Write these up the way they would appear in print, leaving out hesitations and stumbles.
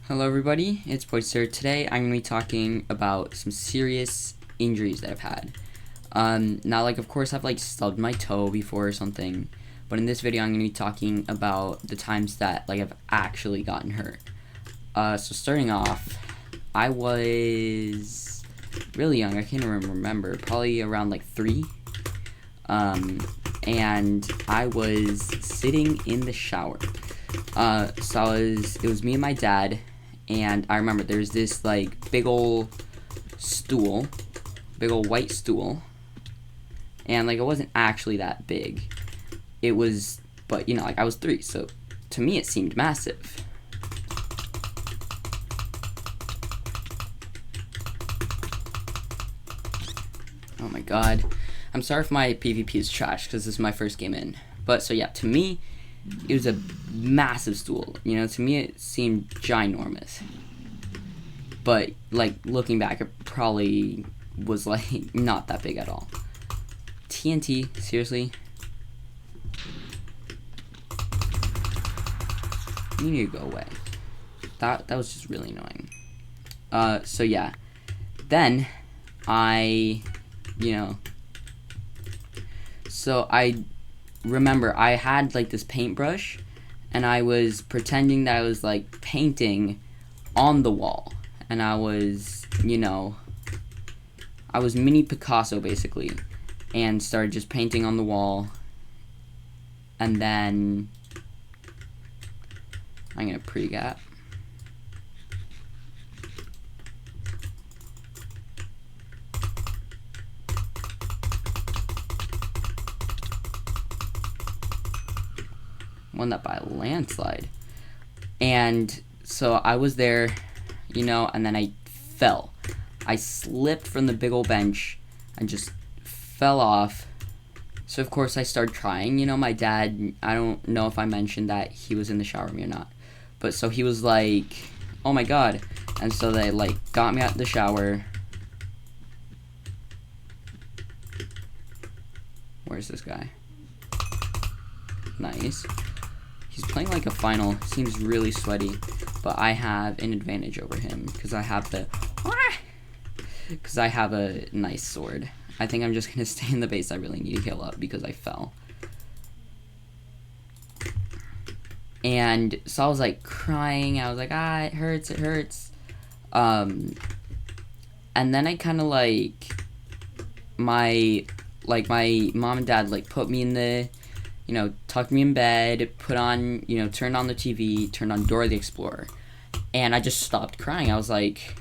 Hello everybody, it's Poister. Today I'm going to be talking about some serious injuries that I've had. Now, like, of course I've like stubbed my toe before or something, but in this video I'm going to be talking about the times that like I've actually gotten hurt. So starting off, I was really young. I can't even remember, probably around like 3. And I was sitting in the shower. So it was me and my dad, and I remember there's this like big old white stool, and like it wasn't actually that big. It was, but you know, like I was 3, so to me it seemed massive. Oh my god. I'm sorry if my PvP is trash because this is my first game in. But so yeah, to me it was a massive stool. You know, to me it seemed ginormous. But like looking back, it probably was like not that big at all. TNT, seriously? You need to go away. That was just really annoying. So yeah. Then so I remember I had like this paintbrush, and I was pretending that I was like painting on the wall, and I was mini Picasso basically, and started just painting on the wall. And then I'm gonna pre-gap. Won that by a landslide. And so I was there, and then I fell. I slipped from the big old bench and just fell off. So of course I started crying. My dad, I don't know if I mentioned that he was in the shower with me or not, but so he was like, oh my god. And so they like got me out of the shower. Where's this guy? Nice. He's playing like a final. Seems really sweaty, but I have an advantage over him because I have a nice sword. I think I'm just gonna stay in the base. I really need to heal up because I fell. And so I was like crying. I was like, it hurts, it hurts. And then I kind of like my mom and dad like put me in the, tucked me in bed, turned on the TV, turned on Dora the Explorer, and I just stopped crying. I was like,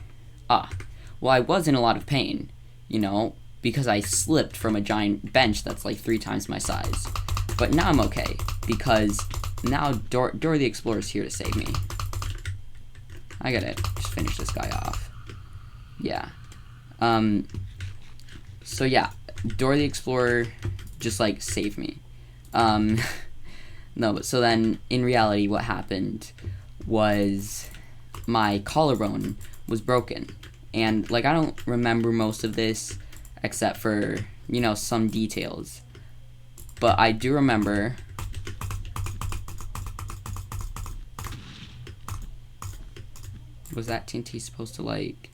well, I was in a lot of pain, because I slipped from a giant bench that's like 3 times my size. But now I'm okay, because now Dora the Explorer is here to save me. I gotta just finish this guy off. Yeah. So yeah, Dora the Explorer just like saved me. No, but so then in reality what happened was my collarbone was broken, and like I don't remember most of this except for some details, but I do remember was that TNT supposed to like,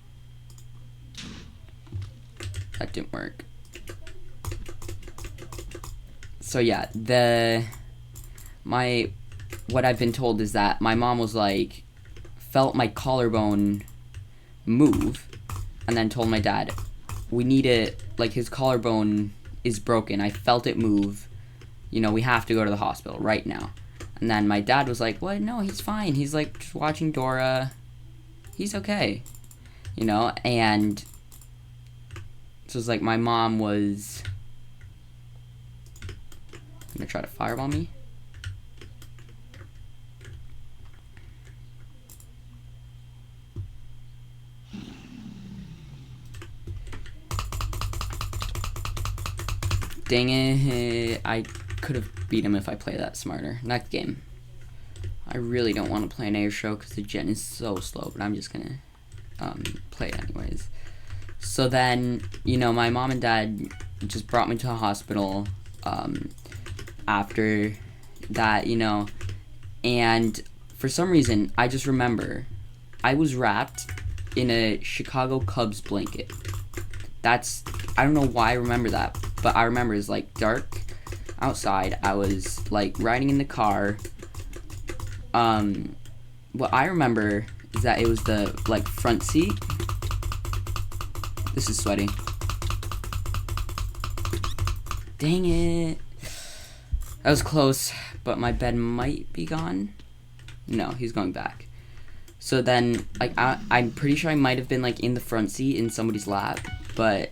that didn't work. So yeah, what I've been told is that my mom was like, felt my collarbone move, and then told my dad, we need it, like his collarbone is broken, I felt it move, we have to go to the hospital right now. And then my dad was like, what, no, he's fine, he's like just watching Dora, he's okay, and so it's like my mom was gonna try to fireball me. Dang it, I could have beat him if I played that smarter. Next game. I really don't want to play an air show because the gen is so slow, but I'm just gonna play it anyways. So then, my mom and dad just brought me to the hospital after that, and for some reason, I just remember I was wrapped in a Chicago Cubs blanket. I don't know why I remember that, but I remember it's like dark outside. I was like riding in the car. What I remember is that it was the like front seat. This is sweaty. Dang it. That was close, but my bed might be gone. No, he's going back. So then, like, I'm pretty sure I might have been, like, in the front seat in somebody's lap, but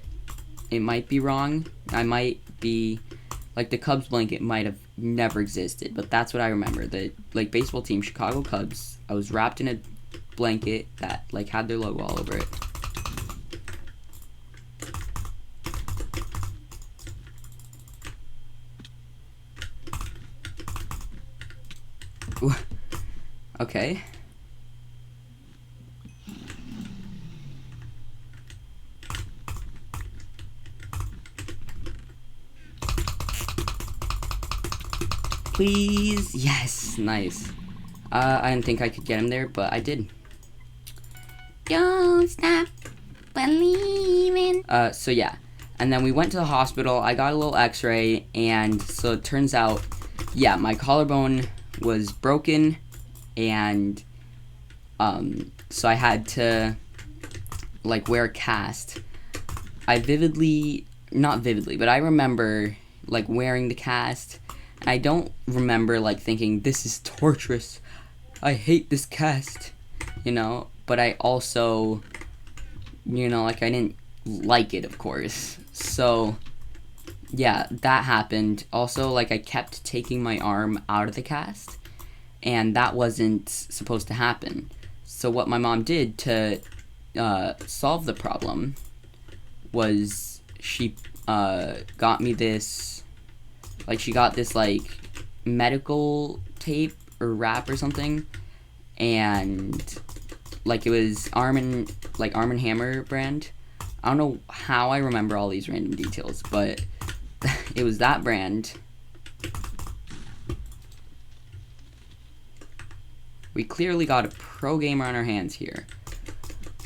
it might be wrong. I might be, like, the Cubs blanket might have never existed, but that's what I remember. The, like, baseball team, Chicago Cubs, I was wrapped in a blanket that, like, had their logo all over it. Ooh. Okay. Please. Yes. Nice. I didn't think I could get him there, but I did. Don't stop believing. So yeah. And then we went to the hospital. I got a little x-ray, and so it turns out, yeah, my collarbone was broken, and so I had to like wear a cast. Not vividly, but I remember like wearing the cast. I don't remember like thinking this is torturous. I hate this cast, you know, but I also, you know, like I didn't like it, of course. So yeah, that happened. Also, like I kept taking my arm out of the cast, and that wasn't supposed to happen. So what my mom did to solve the problem was she got me this, like she got this like medical tape or wrap or something, and like it was Arm & Hammer brand. I don't know how I remember all these random details, but it was that brand. We clearly got a pro gamer on our hands here.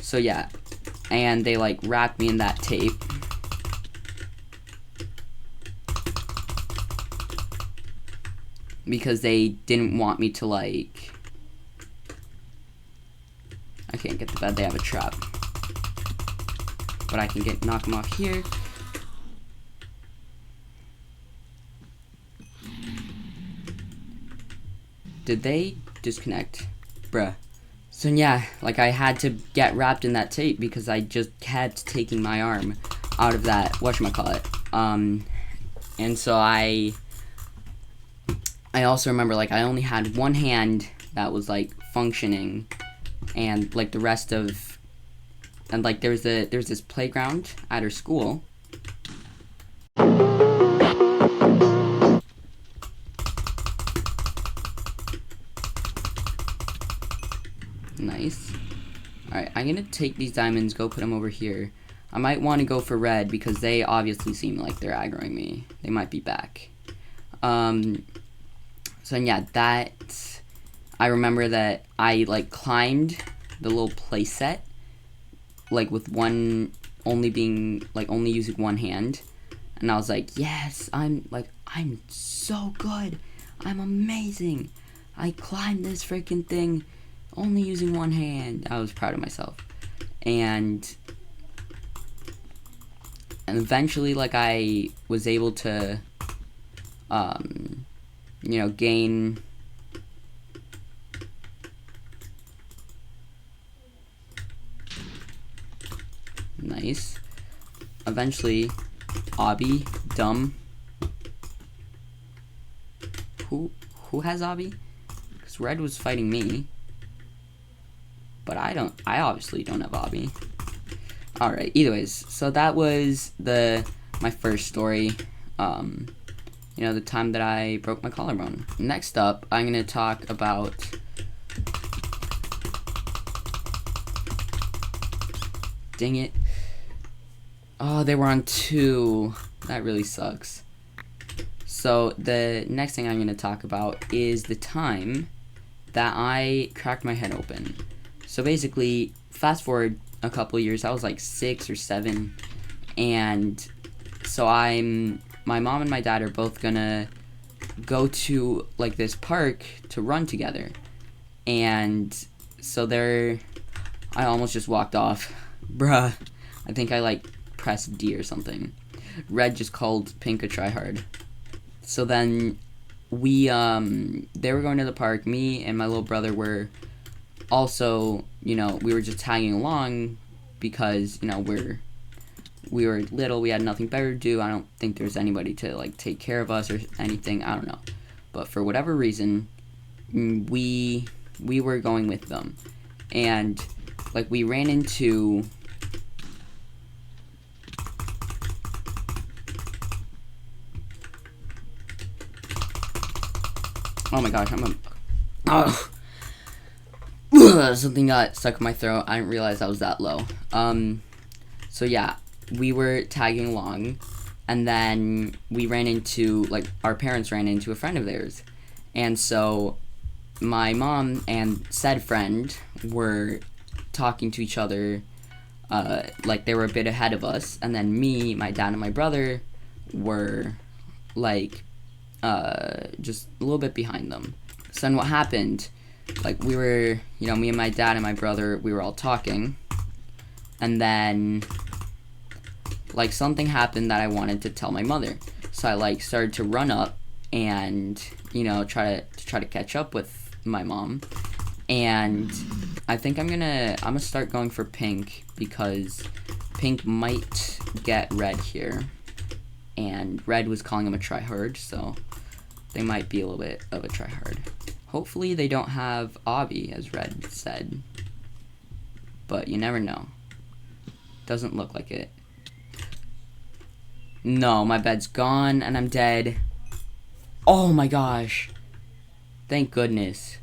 So yeah, and they like wrapped me in that tape. Because they didn't want me to like... I can't get the bed, they have a trap. But I can knock them off here. Did they disconnect? Bruh. So yeah, like I had to get wrapped in that tape because I just kept taking my arm out of that whatchamacallit. And so I also remember like I only had one hand that was like functioning, and like the rest of, and like there's this playground at our school. Nice. Alright, I'm gonna take these diamonds, go put them over here. I might want to go for red because they obviously seem like they're aggroing me. They might be back. So yeah, that, I remember that I like climbed the little play set, like with only using one hand, and I was like, yes, I'm so good, I'm amazing, I climbed this freaking thing only using one hand. I was proud of myself. And eventually, like, I was able to, you know, gain nice. Eventually, Obby, dumb. Who has Obby? Because Red was fighting me. But I obviously don't have Obby. Alright, either ways, so that was my first story, you know, the time that I broke my collarbone. Next up, I'm gonna talk about dang it. Oh, they were on 2. That really sucks. So the next thing I'm gonna talk about is the time that I cracked my head open. So basically, fast forward a couple years, I was like 6 or 7, and so my mom and my dad are both gonna go to like this park to run together, and so I almost just walked off. Bruh, I think I like pressed D or something. Red just called Pink a tryhard. So then they were going to the park. Me and my little brother were also, we were just tagging along because, we were little, we had nothing better to do. I don't think there's anybody to like take care of us or anything. I don't know. But for whatever reason, we were going with them. And like we ran into oh my gosh, something got stuck in my throat. I didn't realize I was that low. So yeah, we were tagging along, and then we ran into, like, our parents ran into a friend of theirs. And so my mom and said friend were talking to each other, like they were a bit ahead of us, and then me, my dad, and my brother were like just a little bit behind them. So then what happened, like we were, me and my dad and my brother, we were all talking, and then like something happened that I wanted to tell my mother. So I like started to run up and, try to catch up with my mom. And I think I'm gonna start going for Pink, because Pink might get Red here, and Red was calling him a tryhard, so they might be a little bit of a tryhard. Hopefully they don't have Obby, as Red said, but you never know. Doesn't look like it. No, my bed's gone and I'm dead. Oh my gosh. Thank goodness.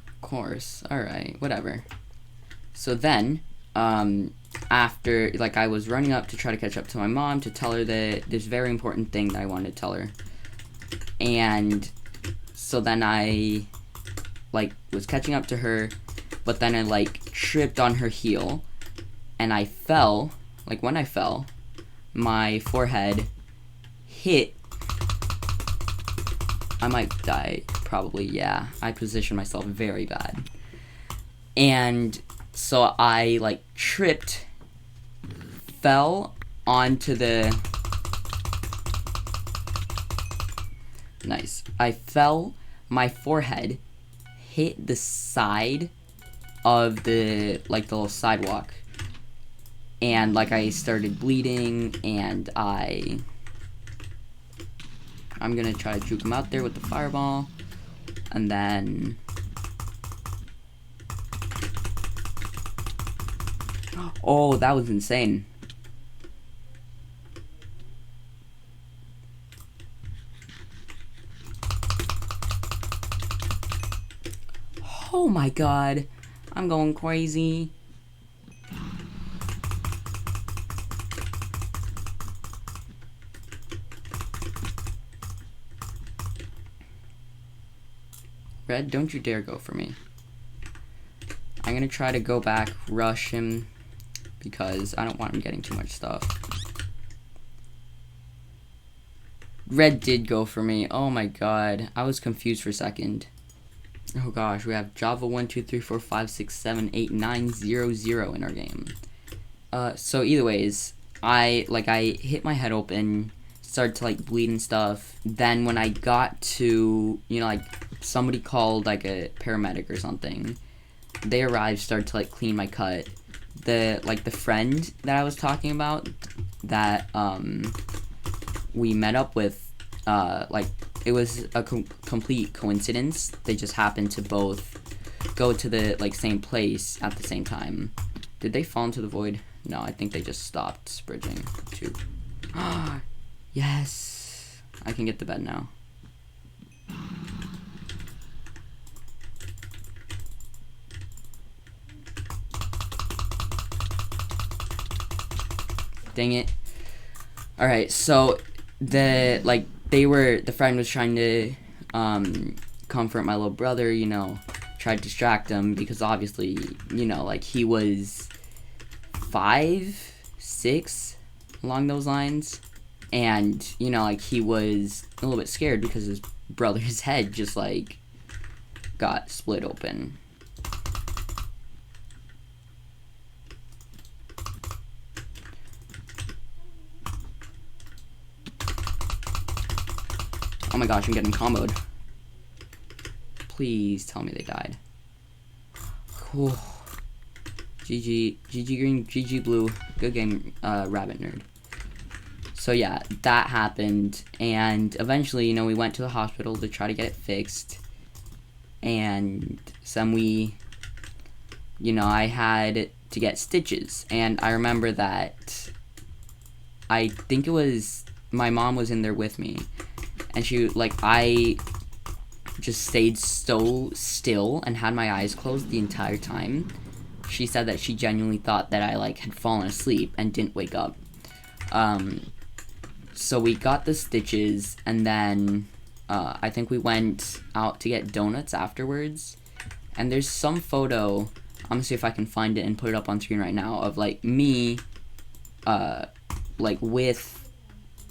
Of course. Alright, whatever. So then, after, like, I was running up to try to catch up to my mom to tell her this very important thing that I wanted to tell her. And so then I, like, was catching up to her, but then I, like, tripped on her heel, and I fell. Like, when I fell, my forehead hit. I might die, probably, yeah. I positioned myself very bad. And so I, like, tripped, fell onto the... Nice. I fell, my forehead hit the side of the, like, the little sidewalk. And, like, I started bleeding, and I'm gonna try to juke him out there with the fireball. And then... Oh, that was insane. Oh my god. I'm going crazy. Red, don't you dare go for me. I'm gonna try to go back, rush him, because I don't want him getting too much stuff. Red did go for me. Oh my god. I was confused for a second. Oh gosh, we have Java 1, 2, 3, 4, 5, 6, 7, 8, 9, 0, 0 in our game. So either ways, I hit my head open, started to like bleed and stuff. Then when I got to, like somebody called like a paramedic or something, they arrived, started to like clean my cut. The friend that I was talking about that we met up with, like it was a complete coincidence. They just happened to both go to the like same place at the same time. Did they fall into the void? No, I think they just stopped bridging too. Yes, I can get to bed now. Dang it. Alright, so the the friend was trying to comfort my little brother, you know, tried to distract him because obviously, you know, like he was 5, 6, along those lines, and you know, like he was a little bit scared because his brother's head just like got split open. Oh my gosh, I'm getting comboed. Please tell me they died. Cool. GG green, GG blue. Good game, rabbit nerd. So yeah, that happened, and eventually, you know, we went to the hospital to try to get it fixed, and you know, I had to get stitches, and I remember that I think it was my mom was in there with me, and she, like, I just stayed so still and had my eyes closed the entire time. She said that she genuinely thought that I, like, had fallen asleep and didn't wake up. So we got the stitches, and then I think we went out to get donuts afterwards. And there's some photo, I'm gonna see if I can find it and put it up on screen right now, of like me, like with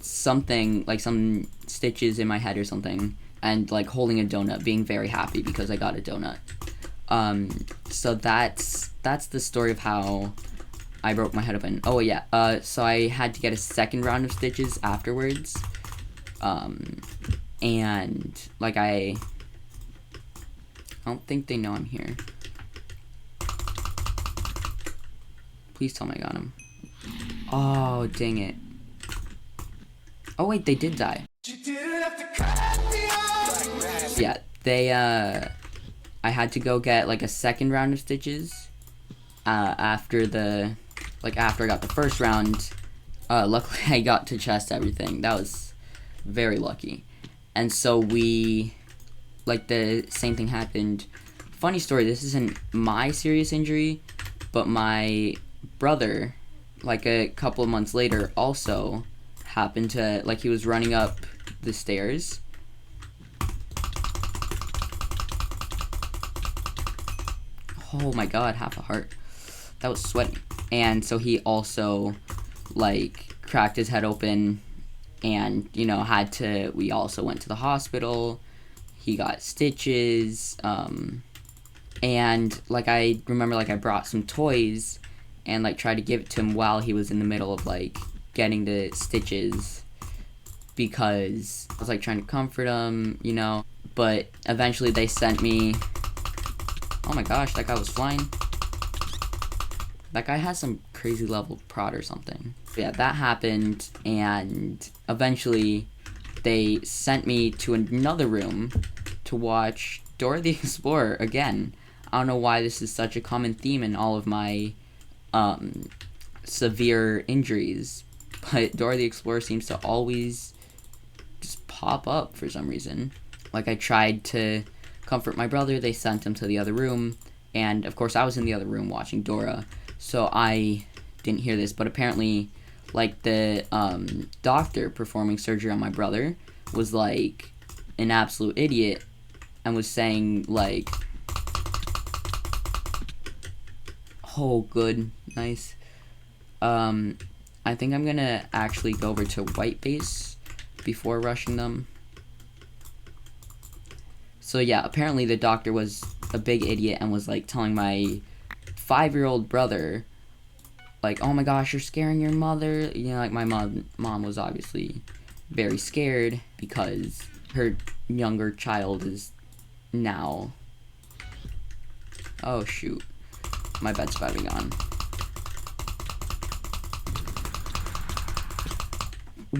something, like some stitches in my head or something, and like holding a donut, being very happy because I got a donut. So that's the story of how I broke my head open. Oh yeah, so I had to get a second round of stitches afterwards, and like I don't think they know I'm here. Please tell me I got him. Oh, dang it. Oh wait, they did die. Yeah, they, I had to go get like a second round of stitches, after I got the first round. Luckily I got to chest everything. That was very lucky. And so like the same thing happened. Funny story, this isn't my serious injury, but my brother, like a couple of months later, also happened to, like, he was running up the stairs. Oh my god, half a heart. That was sweaty. And so he also, like, cracked his head open, and, you know, we also went to the hospital. He got stitches, and, like, I remember, like, I brought some toys and, like, tried to give it to him while he was in the middle of, like, getting the stitches, because I was, like, trying to comfort him, you know. But eventually they sent me... Oh my gosh, that guy was flying. That guy has some crazy level prod or something. But yeah, that happened, and eventually they sent me to another room to watch Dora the Explorer again. I don't know why this is such a common theme in all of my severe injuries, but Dora the Explorer seems to always just pop up for some reason. Like, I tried to comfort my brother, they sent him to the other room, and of course I was in the other room watching Dora, so I didn't hear this, but apparently, like, the doctor performing surgery on my brother was, like, an absolute idiot, and was saying, like, oh, good, nice. I think I'm gonna actually go over to white base before rushing them. So yeah, apparently the doctor was a big idiot and was, like, telling my 5-year-old brother, like, oh my gosh, you're scaring your mother. You know, like, my mom was obviously very scared because her younger child is now... Oh shoot, my bed's about to be gone.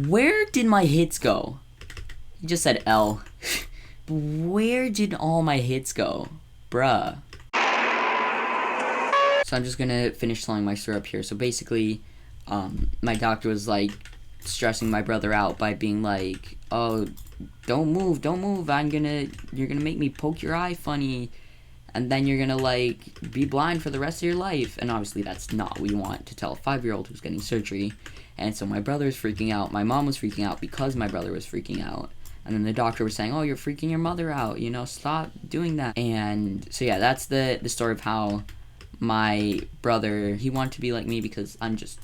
Where did my hits go? He just said L. Where did all my hits go? Bruh. So I'm just gonna finish telling my story up here. So basically, my doctor was, like, stressing my brother out by being like, oh, don't move, you're gonna make me poke your eye funny, and then you're gonna, like, be blind for the rest of your life. And obviously that's not what you want to tell a 5-year-old who's getting surgery. And so my brother was freaking out. My mom was freaking out because my brother was freaking out. And then the doctor was saying, oh, you're freaking your mother out, you know, stop doing that. And so yeah, that's the story of how my brother, he wanted to be like me because I'm just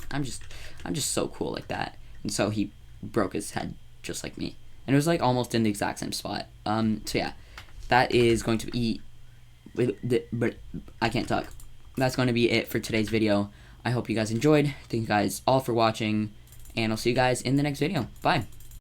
so cool like that. And so he broke his head just like me. And it was like almost in the exact same spot. So yeah, that is going to be but I can't talk. That's going to be it for today's video. I hope you guys enjoyed. Thank you guys all for watching, and I'll see you guys in the next video. Bye.